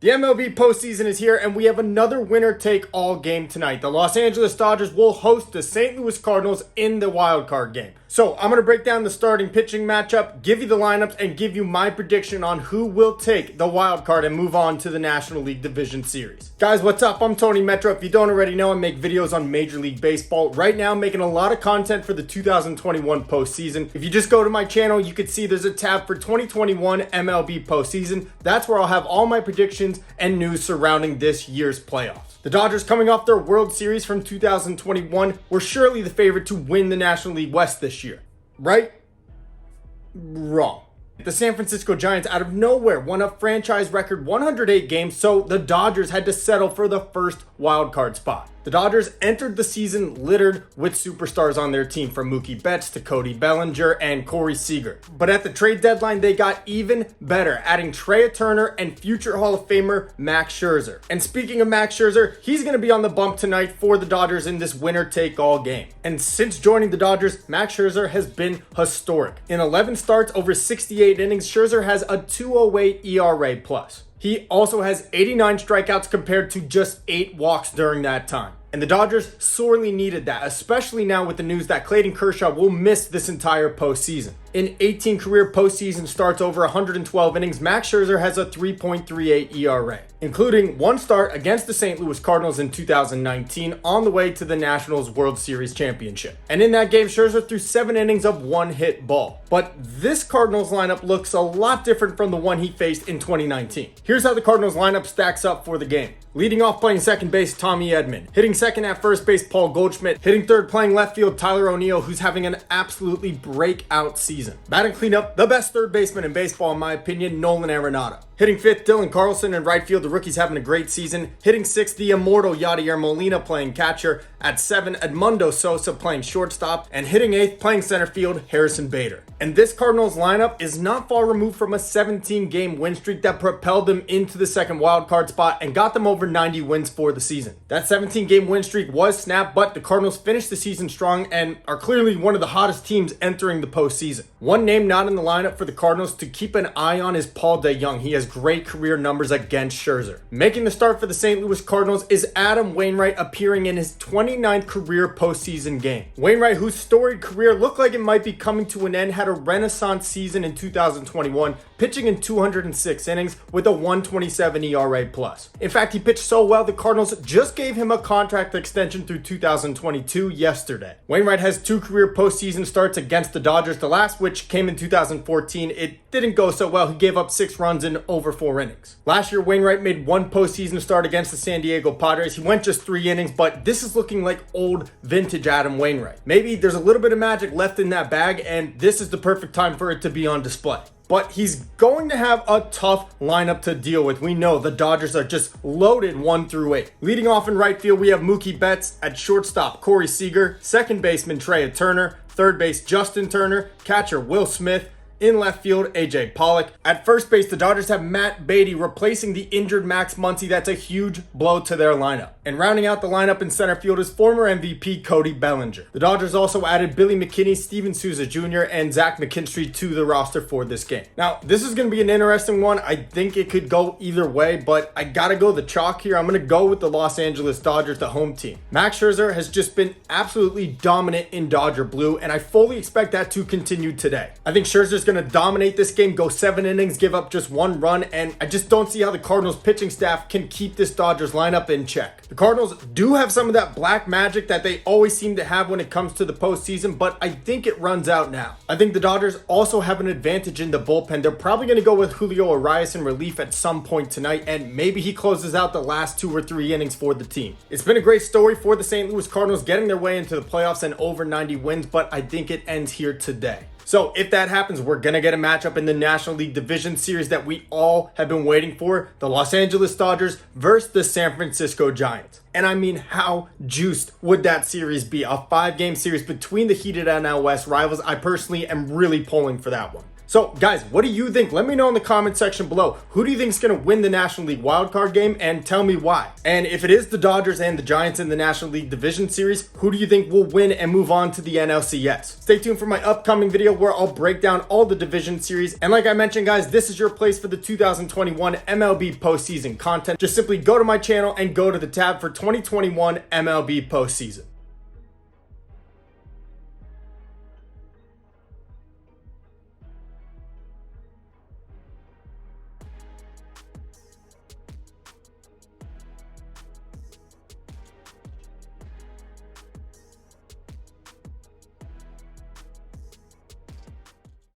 The MLB postseason is here, and we have another winner-take-all game tonight. The Los Angeles Dodgers will host the St. Louis Cardinals in the wild card game. So I'm going to break down the starting pitching matchup, give you the lineups, and give you my prediction on who will take the wild card and move on to the National League Division Series. Guys, what's up? I'm Tony Metro. If you don't already know, I make videos on Major League Baseball. Right now, I'm making a lot of content for the 2021 postseason. If you just go to my channel, you can see there's a tab for 2021 MLB postseason. That's where I'll have all my predictions and news surrounding this year's playoffs. The Dodgers, coming off their World Series from 2021, were surely the favorite to win the National League West this year. Right? Wrong. The San Francisco Giants, out of nowhere, won a franchise record 108 games, so the Dodgers had to settle for the first wild card spot. The Dodgers entered the season littered with superstars on their team, from Mookie Betts to Cody Bellinger and Corey Seager. But at the trade deadline, they got even better, adding Trea Turner and future Hall of Famer Max Scherzer. And speaking of Max Scherzer, he's going to be on the bump tonight for the Dodgers in this winner-take-all game. And since joining the Dodgers, Max Scherzer has been historic. In 11 starts over 68 innings, Scherzer has a 2.08 ERA+. He also has 89 strikeouts compared to just 8 walks during that time. And the Dodgers sorely needed that, especially now with the news that Clayton Kershaw will miss this entire postseason. In 18 career postseason starts over 112 innings, Max Scherzer has a 3.38 ERA, including one start against the St. Louis Cardinals in 2019 on the way to the Nationals World Series championship. And in that game, Scherzer threw 7 innings of one-hit ball. But this Cardinals lineup looks a lot different from the one he faced in 2019. Here's how the Cardinals lineup stacks up for the game. Leading off playing second base, Tommy Edman. Hitting second at first base, Paul Goldschmidt. Hitting third playing left field, Tyler O'Neill, who's having an absolutely breakout season. Batting cleanup, the best third baseman in baseball in my opinion, Nolan Arenado. Hitting fifth, Dylan Carlson. In right field, the rookie's having a great season. Hitting sixth, the immortal Yadier Molina playing catcher. At 7, Edmundo Sosa playing shortstop. And hitting 8th, playing center field, Harrison Bader. And this Cardinals lineup is not far removed from a 17-game win streak that propelled them into the second wildcard spot and got them over 90 wins for the season. That 17-game win streak was snapped, but the Cardinals finished the season strong and are clearly one of the hottest teams entering the postseason. One name not in the lineup for the Cardinals to keep an eye on is Paul DeJong. He has great career numbers against Scherzer. Making the start for the St. Louis Cardinals is Adam Wainwright, appearing in his 29th career postseason game. Wainwright, whose storied career looked like it might be coming to an end, had a renaissance season in 2021, pitching in 206 innings with a 1.27 ERA+. In fact, he pitched so well, the Cardinals just gave him a contract extension through 2022 yesterday. Wainwright has 2 career postseason starts against the Dodgers, the last which came in 2014. It didn't go so well. He gave up 6 runs in over 4 innings. Last year, Wainwright made 1 postseason start against the San Diego Padres. He went just 3 innings, but this is looking like old vintage Adam Wainwright. Maybe there's a little bit of magic left in that bag, and this is the perfect time for it to be on display. But he's going to have a tough lineup to deal with. We know the Dodgers are just loaded 1 through 8. Leading off in right field, we have Mookie Betts. At shortstop, Corey Seager. Second baseman, Trea Turner. Third base, Justin Turner. Catcher, Will Smith. In left field, AJ Pollock. At first base, the Dodgers have Matt Beatty replacing the injured Max Muncy. That's a huge blow to their lineup. And rounding out the lineup in center field is former MVP Cody Bellinger. The Dodgers also added Billy McKinney, Steven Souza Jr., and Zach McKinstry to the roster for this game. Now, this is going to be an interesting one. I think it could go either way, but I gotta go the chalk here. I'm going to go with the Los Angeles Dodgers, the home team. Max Scherzer has just been absolutely dominant in Dodger blue, and I fully expect that to continue today. I think Scherzer's going to dominate this game, go 7 innings, give up just 1 run, and I just don't see how the Cardinals pitching staff can keep this Dodgers lineup in check. The Cardinals do have some of that black magic that they always seem to have when it comes to the postseason, but I think it runs out now. I think the Dodgers also have an advantage in the bullpen. They're probably going to go with Julio Urias in relief at some point tonight, and maybe he closes out the last 2 or 3 innings for the team. It's been a great story for the St. Louis Cardinals getting their way into the playoffs and over 90 wins, but I think it ends here today. So if that happens, we're going to get a matchup in the National League Division Series that we all have been waiting for. The Los Angeles Dodgers versus the San Francisco Giants. And I mean, how juiced would that series be? A 5-game series between the heated NL West rivals. I personally am really pulling for that one. So guys, what do you think? Let me know in the comment section below. Who do you think is going to win the National League wildcard game, and tell me why? And if it is the Dodgers and the Giants in the National League Division Series, who do you think will win and move on to the NLCS? Stay tuned for my upcoming video where I'll break down all the division series. And like I mentioned, guys, this is your place for the 2021 MLB postseason content. Just simply go to my channel and go to the tab for 2021 MLB postseason.